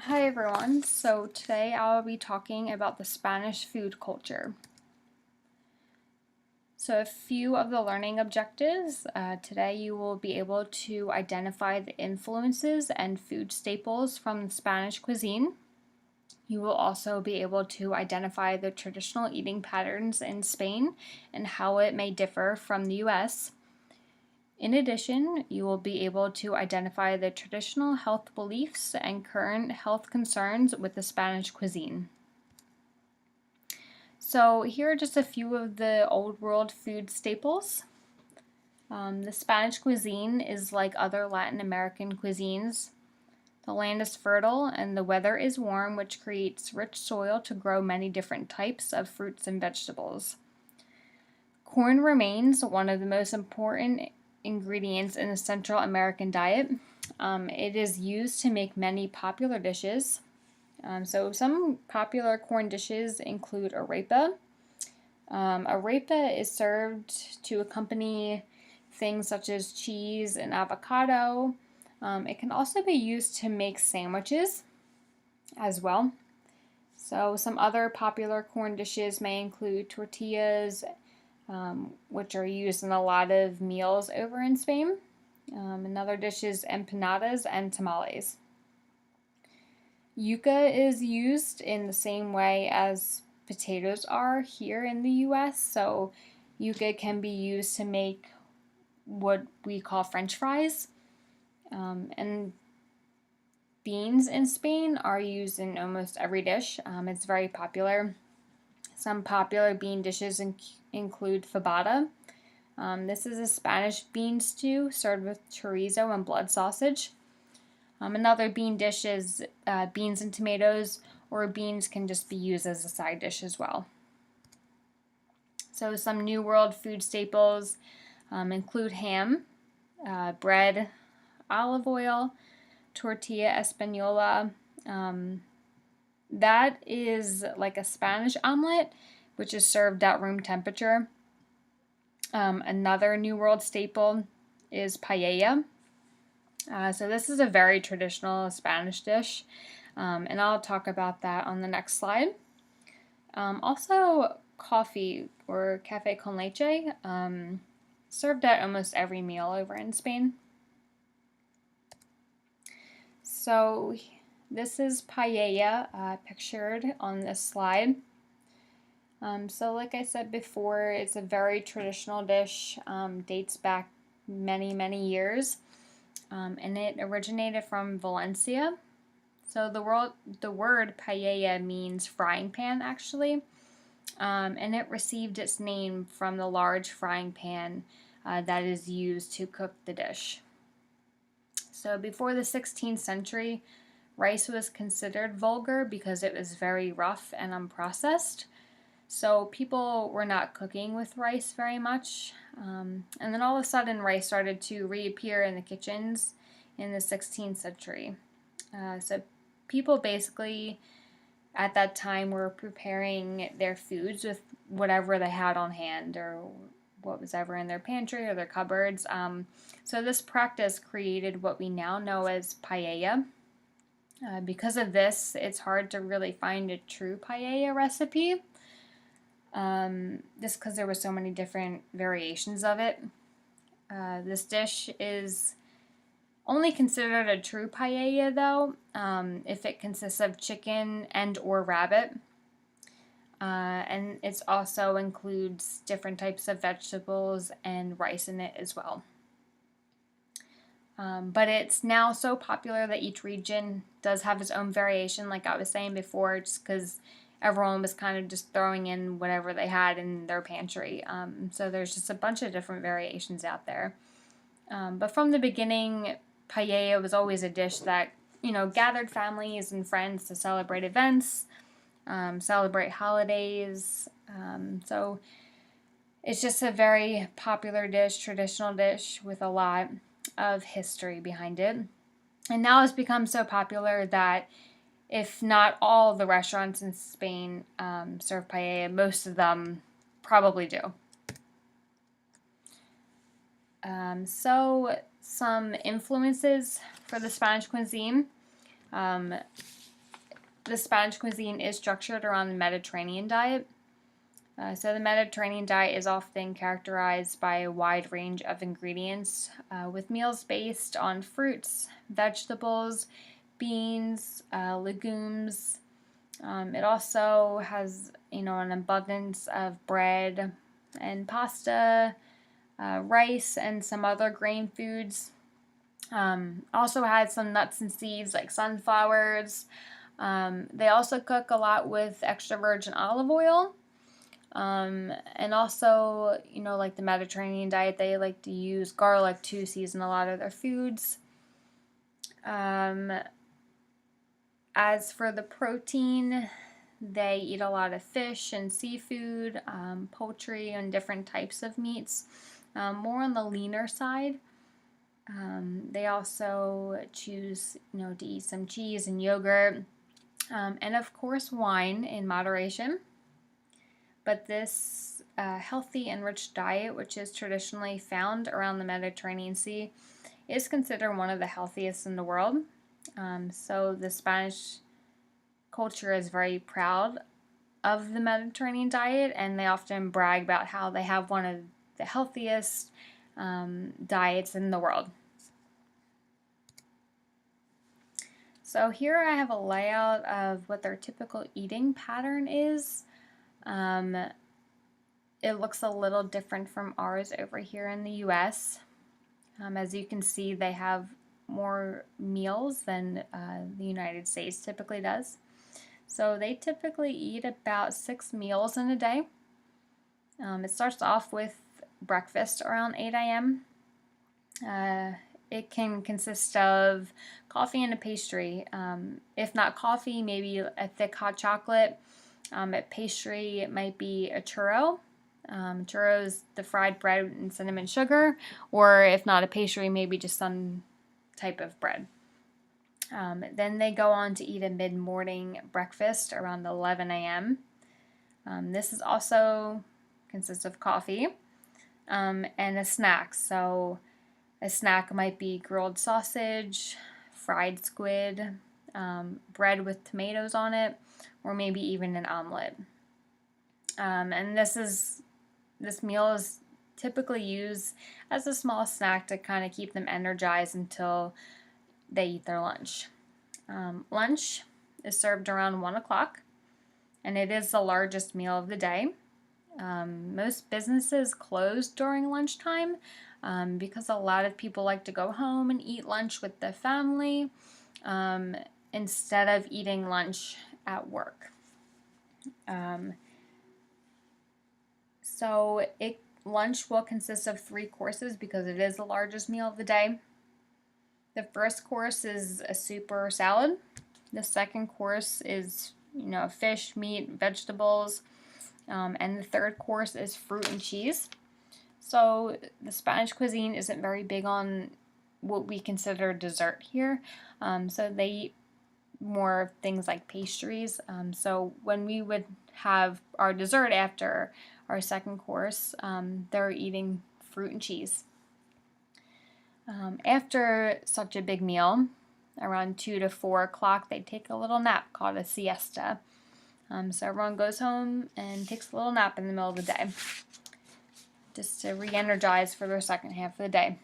Hi everyone, so today I'll be talking about the Spanish food culture. So a few of the learning objectives. Today you will be able to identify the influences and food staples from the Spanish cuisine. You will also be able to identify the traditional eating patterns in Spain and how it may differ from the US. In addition, you will be able to identify the traditional health beliefs and current health concerns with the Spanish cuisine. So here are just a few of the old world food staples. The Spanish cuisine is like other Latin American cuisines. The land is fertile and the weather is warm, which creates rich soil to grow many different types of fruits and vegetables. Corn remains one of the most important ingredients in the Central American diet. It is used to make many popular dishes. So some popular corn dishes include arepa. Arepa is served to accompany things such as cheese and avocado. It can also be used to make sandwiches as well. So some other popular corn dishes may include tortillas, which are used in a lot of meals over in Spain. Another dish is empanadas and tamales. Yuca is used in the same way as potatoes are here in the US. So yuca can be used to make what we call French fries. And beans in Spain are used in almost every dish. It's very popular. Some popular bean dishes include fabada. This is a Spanish bean stew served with chorizo and blood sausage. Another bean dish is beans and tomatoes, or beans can just be used as a side dish as well. So some New World food staples include ham, bread, olive oil, tortilla española. That is like a Spanish omelet, which is served at room temperature. Another New World staple is paella. So this is a very traditional Spanish dish, and I'll talk about that on the next slide. Also, coffee or café con leche, served at almost every meal over in Spain. So this is paella pictured on this slide. So like I said before, it's a very traditional dish, dates back many years, and it originated from Valencia. So the word paella means frying pan actually, and it received its name from the large frying pan that is used to cook the dish. So before the 16th century, rice was considered vulgar because it was very rough and unprocessed. So people were not cooking with rice very much. And then all of a sudden, rice started to reappear in the kitchens in the 16th century. So people basically at that time were preparing their foods with whatever they had on hand or what was ever in their pantry or their cupboards. So this practice created what we now know as paella. Because of this, it's hard to really find a true paella recipe, just because there were so many different variations of it. This dish is only considered a true paella, though, if it consists of chicken and or rabbit. And it also includes different types of vegetables and rice in it as well. But it's now so popular that each region does have its own variation, like I was saying before, just because everyone was kind of just throwing in whatever they had in their pantry. So there's just a bunch of different variations out there. But from the beginning, paella was always a dish that, gathered families and friends to celebrate events, celebrate holidays. So it's just a very popular dish, traditional dish with a lot of history behind it. And now it's become so popular that if not all the restaurants in Spain serve paella, most of them probably do. So some influences for the Spanish cuisine. the Spanish cuisine is structured around the Mediterranean diet. So the Mediterranean diet is often characterized by a wide range of ingredients, with meals based on fruits, vegetables, beans, legumes. It also has, an abundance of bread and pasta, rice, and some other grain foods. Also had some nuts and seeds like sunflowers. They also cook a lot with extra virgin olive oil. And also, like the Mediterranean diet, they like to use garlic to season a lot of their foods. As for the protein, they eat a lot of fish and seafood, poultry, and different types of meats, more on the leaner side. They also choose, to eat some cheese and yogurt, and of course wine in moderation. But this healthy and rich diet, which is traditionally found around the Mediterranean Sea, is considered one of the healthiest in the world. So the Spanish culture is very proud of the Mediterranean diet, and they often brag about how they have one of the healthiest diets in the world. So here I have a layout of what their typical eating pattern is. It looks a little different from ours over here in the US. As you can see, they have more meals than the United States typically does. So they typically eat about 6 meals in a day. It starts off with breakfast around 8 a.m. It can consist of coffee and a pastry. If not coffee, maybe a thick hot chocolate. At pastry, it might be a churro. Churro is the fried bread and cinnamon sugar, or if not a pastry, maybe just some type of bread. Then they go on to eat a mid-morning breakfast around 11 a.m. This is also consists of coffee and a snack. So a snack might be grilled sausage, fried squid, bread with tomatoes on it, or maybe even an omelet. And this meal is typically used as a small snack to kind of keep them energized until they eat their lunch. Lunch is served around 1 o'clock, and it is the largest meal of the day. Most businesses close during lunchtime because a lot of people like to go home and eat lunch with their family instead of eating lunch at work. So lunch will consist of 3 courses because it is the largest meal of the day. The first course is a soup or salad. The second course is, fish, meat, vegetables. And the third course is fruit and cheese. So the Spanish cuisine isn't very big on what we consider dessert here. So they eat more things like pastries. So when we would have our dessert after our second course, they're eating fruit and cheese. After such a big meal, around 2 to 4 o'clock, they take a little nap called a siesta. So everyone goes home and takes a little nap in the middle of the day, just to re-energize for their second half of the day.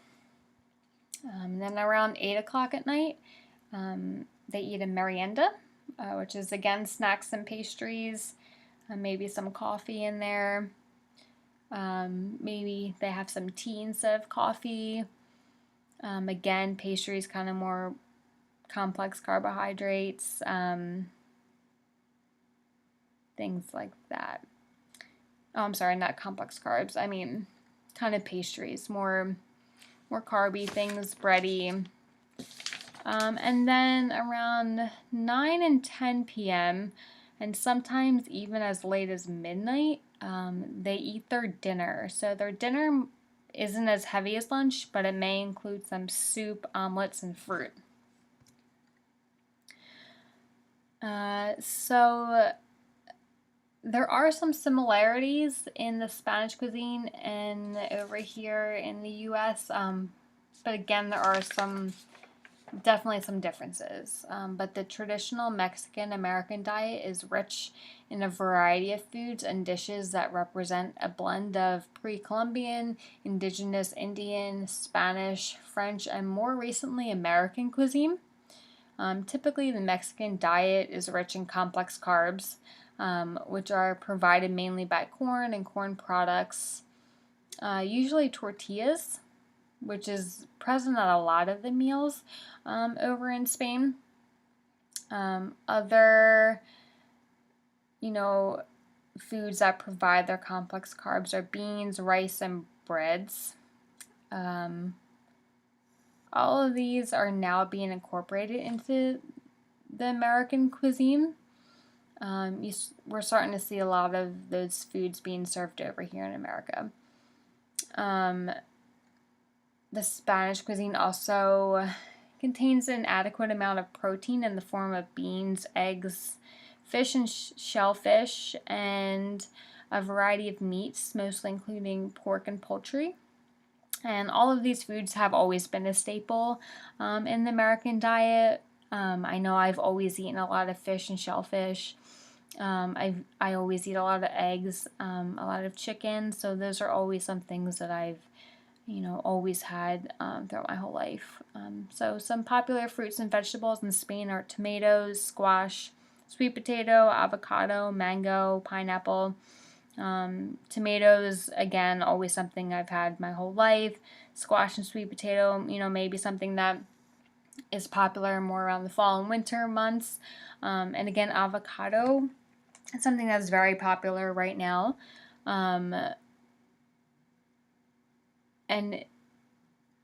Then around 8 o'clock at night, they eat a merienda, which is again snacks and pastries, maybe some coffee in there. Maybe they have some tea instead of coffee. Again, pastries, kind of more complex carbohydrates, things like that. Oh, I'm sorry, not complex carbs. I mean, kind of pastries, more carby things, bready. And then around 9 and 10 p.m., and sometimes even as late as midnight, they eat their dinner. So their dinner isn't as heavy as lunch, but it may include some soup, omelets, and fruit. So there are some similarities in the Spanish cuisine and over here in the U.S., but again, there are some definitely some differences. But the traditional Mexican American diet is rich in a variety of foods and dishes that represent a blend of pre Columbian, indigenous Indian, Spanish, French, and more recently American cuisine. Typically, the Mexican diet is rich in complex carbs, which are provided mainly by corn and corn products, usually tortillas, which is present at a lot of the meals over in Spain. Other, you know, foods that provide their complex carbs are beans, rice, and breads. Um, all of these are now being incorporated into the American cuisine. We're starting to see a lot of those foods being served over here in America. Um, the Spanish cuisine also contains an adequate amount of protein in the form of beans, eggs, fish and shellfish, and a variety of meats, mostly including pork and poultry. And all of these foods have always been a staple in the American diet. I know I've always eaten a lot of fish and shellfish. I always eat a lot of eggs, a lot of chicken. So those are always some things that I've always had throughout my whole life. So some popular fruits and vegetables in Spain are tomatoes, squash, sweet potato, avocado, mango, pineapple. Tomatoes, again, always something I've had my whole life. Squash and sweet potato, maybe something that is popular more around the fall and winter months. And again, avocado, it's something that's very popular right now. And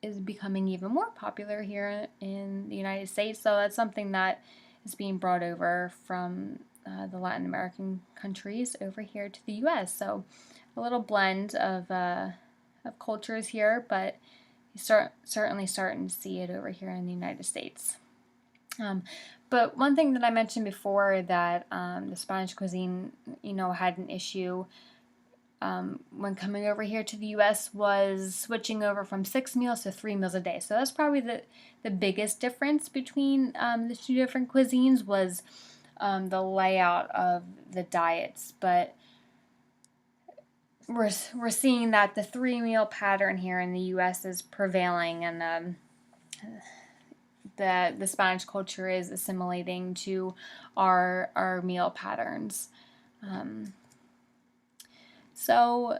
is becoming even more popular here in the United States. So that's something that is being brought over from the Latin American countries over here to the U.S. So a little blend of cultures here, but you certainly starting to see it over here in the United States. But one thing that I mentioned before that the Spanish cuisine, had an issue when coming over here to the U.S. was switching over from 6 meals to 3 meals a day. So that's probably the biggest difference between the two different cuisines was the layout of the diets. But we're seeing that the 3 meal pattern here in the U.S. is prevailing, and the Spanish culture is assimilating to our meal patterns. So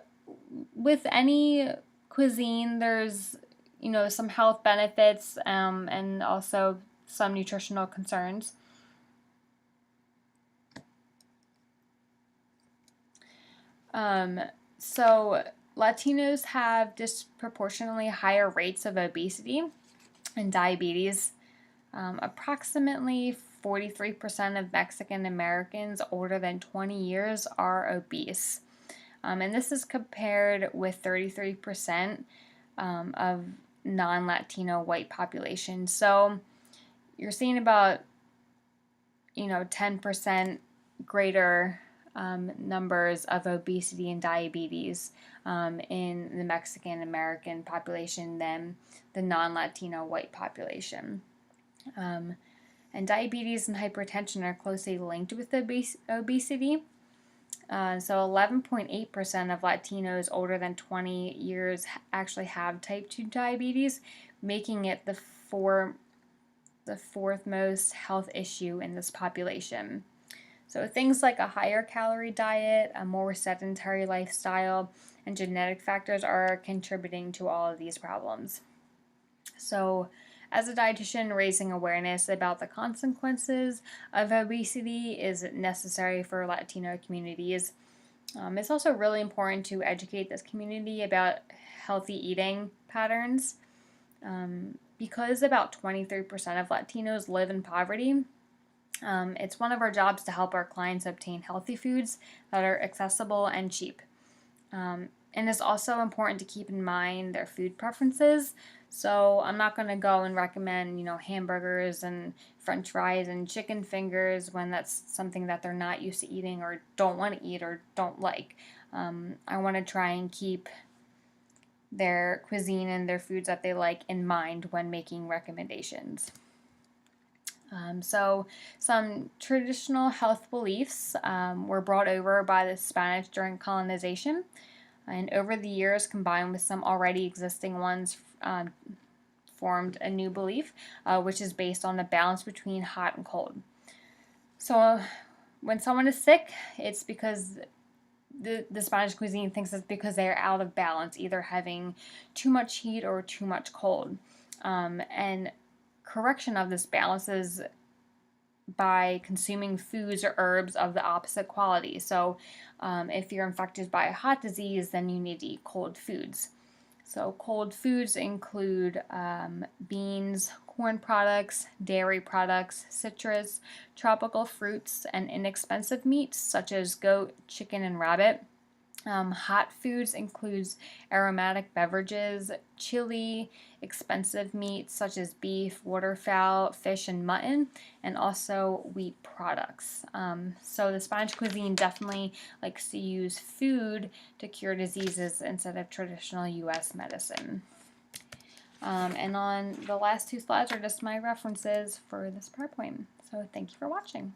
with any cuisine, there's, some health benefits and also some nutritional concerns. So Latinos have disproportionately higher rates of obesity and diabetes. Approximately 43% of Mexican Americans older than 20 years are obese. And this is compared with 33% of non-Latino white population. So you're seeing about, 10% greater numbers of obesity and diabetes in the Mexican American population than the non-Latino white population. And diabetes and hypertension are closely linked with obesity. So 11.8% of Latinos older than 20 years actually have type 2 diabetes, making it the fourth most health issue in this population. So things like a higher calorie diet, a more sedentary lifestyle, and genetic factors are contributing to all of these problems. So as a dietitian, raising awareness about the consequences of obesity is necessary for Latino communities. It's also really important to educate this community about healthy eating patterns. Because about 23% of Latinos live in poverty, it's one of our jobs to help our clients obtain healthy foods that are accessible and cheap. And it's also important to keep in mind their food preferences. So I'm not going to go and recommend, hamburgers and French fries and chicken fingers when that's something that they're not used to eating or don't want to eat or don't like. I want to try and keep their cuisine and their foods that they like in mind when making recommendations. So some traditional health beliefs were brought over by the Spanish during colonization, and over the years, combined with some already existing ones, formed a new belief, which is based on the balance between hot and cold. So when someone is sick, it's because the Spanish cuisine thinks it's because they are out of balance, either having too much heat or too much cold. And correction of this balance is by consuming foods or herbs of the opposite quality. So if you're infected by a hot disease, then you need to eat cold foods. So cold foods include beans, corn products, dairy products, citrus, tropical fruits, and inexpensive meats such as goat, chicken, and rabbit. Hot foods includes aromatic beverages, chili, expensive meats such as beef, waterfowl, fish, and mutton, and also wheat products. So the Spanish cuisine definitely likes to use food to cure diseases instead of traditional U.S. medicine. And on the last two slides are just my references for this PowerPoint. So thank you for watching.